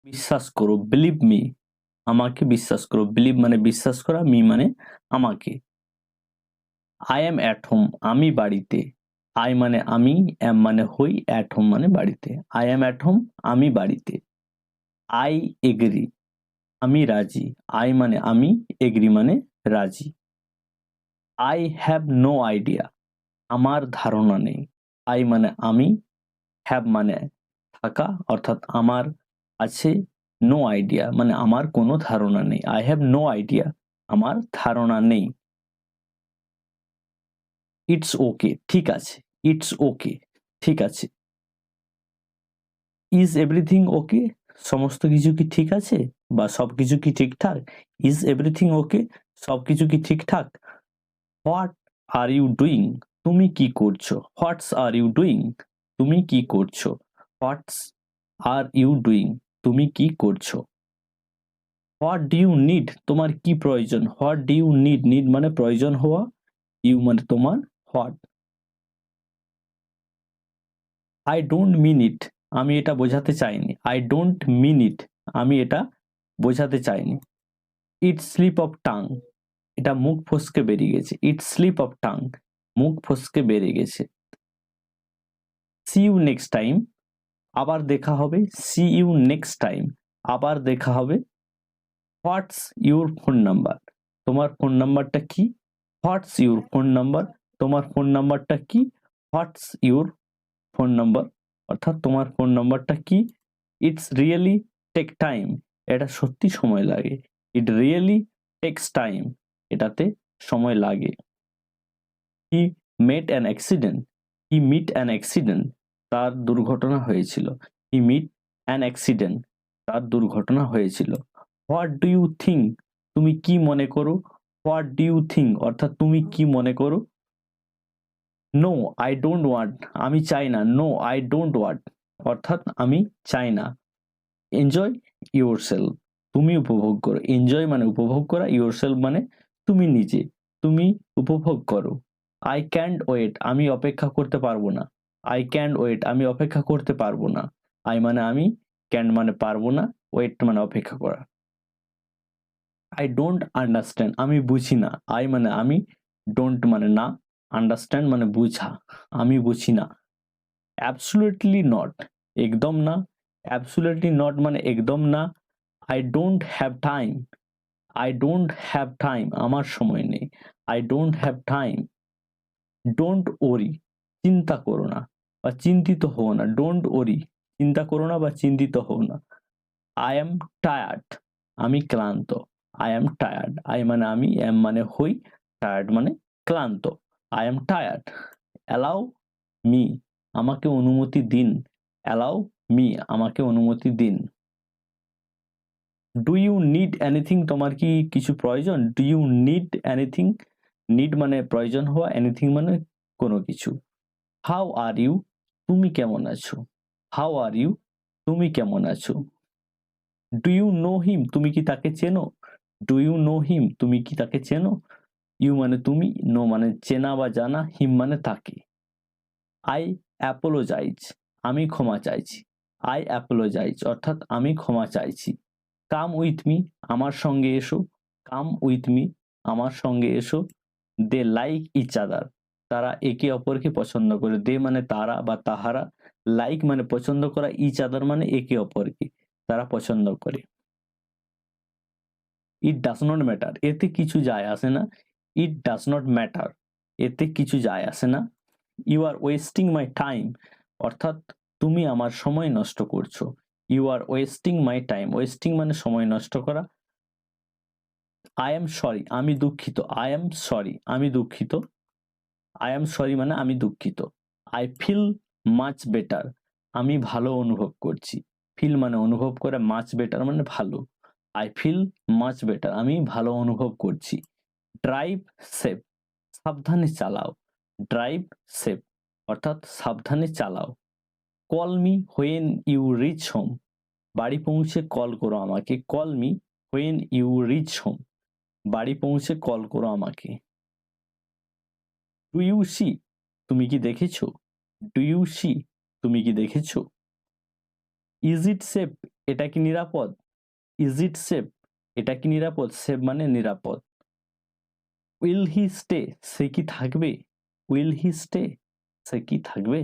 বিশ্বাস করো, believe me, আমাকে বিশ্বাস করো। বিলিভ মানে বিশ্বাস করা, মি মানে আমাকে। আই এম অ্যাট হোম, আমি বাড়িতে। আই মানে আমি, এম মানে হই, অ্যাট হোম মানে বাড়িতে। আই এম অ্যাট হোম, আমি বাড়িতে। আই এগ্রি, আমি রাজি। আই মানে আমি, এগ্রি মানে রাজি। আই হ্যাভ নো আইডিয়া, আমার ধারণা নেই। আই মানে আমি, হ্যাভ মানে থাকা, অর্থাৎ আমার আছে, নো আইডিয়া মানে আমার কোনো ধারণা নেই। আই হ্যাভ নো আইডিয়া, আমার ধারণা নেই। ইটস ওকে, ঠিক আছে। ইটস ওকে, ঠিক আছে। ইজ এভরিথিং ওকে, সমস্ত কিছু কি ঠিক আছে, বা সবকিছু কি ঠিকঠাক। ইজ এভরিথিং ওকে, সবকিছু কি ঠিকঠাক। হোয়াট আর ইউ ডুইং, তুমি কি করছো। হোয়াটস আর ইউ ডুইং, তুমি কি করছো। হোয়াটস আর ইউ ডুইং, তুমি কি করছো। হোয়াট ডু ইউ নিড, তোমার কি প্রয়োজন। What do you need, need মানে প্রয়োজন হওয়া, ইউ মানে তোমার, what. I don't mean it, আমি এটা বোঝাতে চাইনি। আই ডোন্ট মিন ইট, আমি এটা বোঝাতে চাইনি। ইট স্লিপ অফ টাং, এটা মুখ ফসকে বেরিয়ে গেছে। ইট স্লিপ অফ টাং, মুখ ফসকে বেরিয়ে গেছে। সি ইউ নেক্সট টাইম, আবার দেখা হবে। সি ইউ নেক্সট টাইম, আবার দেখা হবে। হোয়াটস ইউর ফোন নাম্বার, তোমার ফোন নাম্বারটা কি। হোয়াটস ইউর ফোন নাম্বার, তোমার ফোন নাম্বারটা কি। হোয়াটস ইউর ফোন নাম্বার, অর্থাৎ তোমার ফোন নাম্বারটা কি। ইটস রিয়েলি টেক টাইম, এটা সত্যি সময় লাগে। ইট রিয়েলি টেক্স টাইম, এটাতে সময় লাগে। He met an accident, he meet an accident, তার দুর্ঘটনা হয়েছিল। হি মিট অ্যান অ্যাক্সিডেন্ট, তার দুর্ঘটনা হয়েছিল। হোয়াট ডু ইউ থিঙ্ক, তুমি কি মনে করো। হোয়াট ডু ইউ থিঙ্ক, অর্থাৎ তুমি কি মনে করো। নো আই ডোন্ট ওয়ান্ট, আমি চাই না। নো আই ডোন্ট ওয়ান্ট, অর্থাৎ আমি চাই না। এনজয় ইউর সেলফ, তুমি উপভোগ করো। এনজয় মানে উপভোগ করা, ইউর সেলফ মানে তুমি নিজে, তুমি উপভোগ করো। আই ক্যান্ট ওয়েট, আমি অপেক্ষা করতে পারবো না। আই ক্যান্ট ওয়েট, আমি অপেক্ষা করতে পারবো না। আই মানে আমি, ক্যান্ট মানে পারবো না, ওয়েট মানে অপেক্ষা করা। আই ডোন্ট আন্ডারস্ট্যান্ড, আমি বুঝি না। আই মানে আমি, ডোন্ট মানে না, আন্ডারস্ট্যান্ড মানে বুঝা, আমি বুঝি না। অ্যাবসুলেটলি নট, একদম না। অ্যাবসুলেটলি নট মানে একদম না। I don't have time, I don't have time, আমার সময় নেই। I don't have time. Don't worry, চিন্তা করো না বা চিন্তিত হও না। ডোন্ট ওরি, চিন্তা করো না বা চিন্তিত হও না। আই এম টায়ার্ড, আমি ক্লান্ত। আই এম টায়ার্ড, আই মানে আমি, এম মানে হই, টায়ার্ড মানে ক্লান্ত। I am tired. Allow me, আমাকে অনুমতি দিন। অ্যালাউ মি, আমাকে অনুমতি দিন। ডু ইউ নিড এনিথিং, তোমার কি কিছু প্রয়োজন। Do you need anything, need মানে প্রয়োজন হওয়া, এনিথিং মানে কোনো কিছু। হাউ আর ইউ, তুমি কেমন আছো। হাউ আর ইউ, তুমি কেমন আছো। ডু ইউ নো হিম, তুমি কি তাকে চেনো। ডু ইউ নো হিম, তুমি কি তাকে চেনো। ইউ মানে তুমি, নো মানে চেনা বা জানা, হিম মানে তাকে। আই অ্যাপোলোজাইজ, আমি ক্ষমা চাইছি। আই অ্যাপোলোজাইজ, অর্থাৎ আমি ক্ষমা চাইছি। কাম উইথ মি, আমার সঙ্গে এসো। কাম উইথ মি, আমার সঙ্গে এসো। দে লাইক ইচ আদার, তারা একে অপরকে পছন্দ করে। দে মানে তারা বা তাহারা, লাইক মানে পছন্দ করা, ইচ আদার মানে একে অপরকে, তারা পছন্দ করে। ইট ডাজ নট ম্যাটার, এতে কিছু যায় আসে না। ইট ডাজ নট ম্যাটার, এতে কিছু যায় আসে না। You are wasting my time, অর্থাৎ তুমি আমার সময় নষ্ট করছো। You are wasting my time, wasting মানে সময় নষ্ট করা। আই এম সরি, আমি দুঃখিত। আই এম সরি, আমি দুঃখিত। আই এম সরি মানে আমি দুঃখিত। আই ফিল মাচ বেটার, আমি ভালো অনুভব করছি। ফিল মানে অনুভব করে, মাচ বেটার মানে ভালো। আই ফিল মাচ বেটার, আমি ভালো অনুভব করছি। ড্রাইভ সেফ, সাবধানে চালাও। ড্রাইভ সেফ, অর্থাৎ সাবধানে চালাও। Call me when you reach home, বাড়ি পৌঁছে কল করো আমাকে। Call me when you reach home, বাড়ি পৌঁছে কল করো আমাকে। ডু ইউ সি, তুমি কি দেখেছো। ডু ইউ সি, তুমি কি দেখেছো। ইজ ইট সেফ, এটা কি নিরাপদ? Is it safe? এটা কি নিরাপদ? সেফ মানে নিরাপদ। Will he stay? সে কি থাকবে? Will he stay? সে কি থাকবে?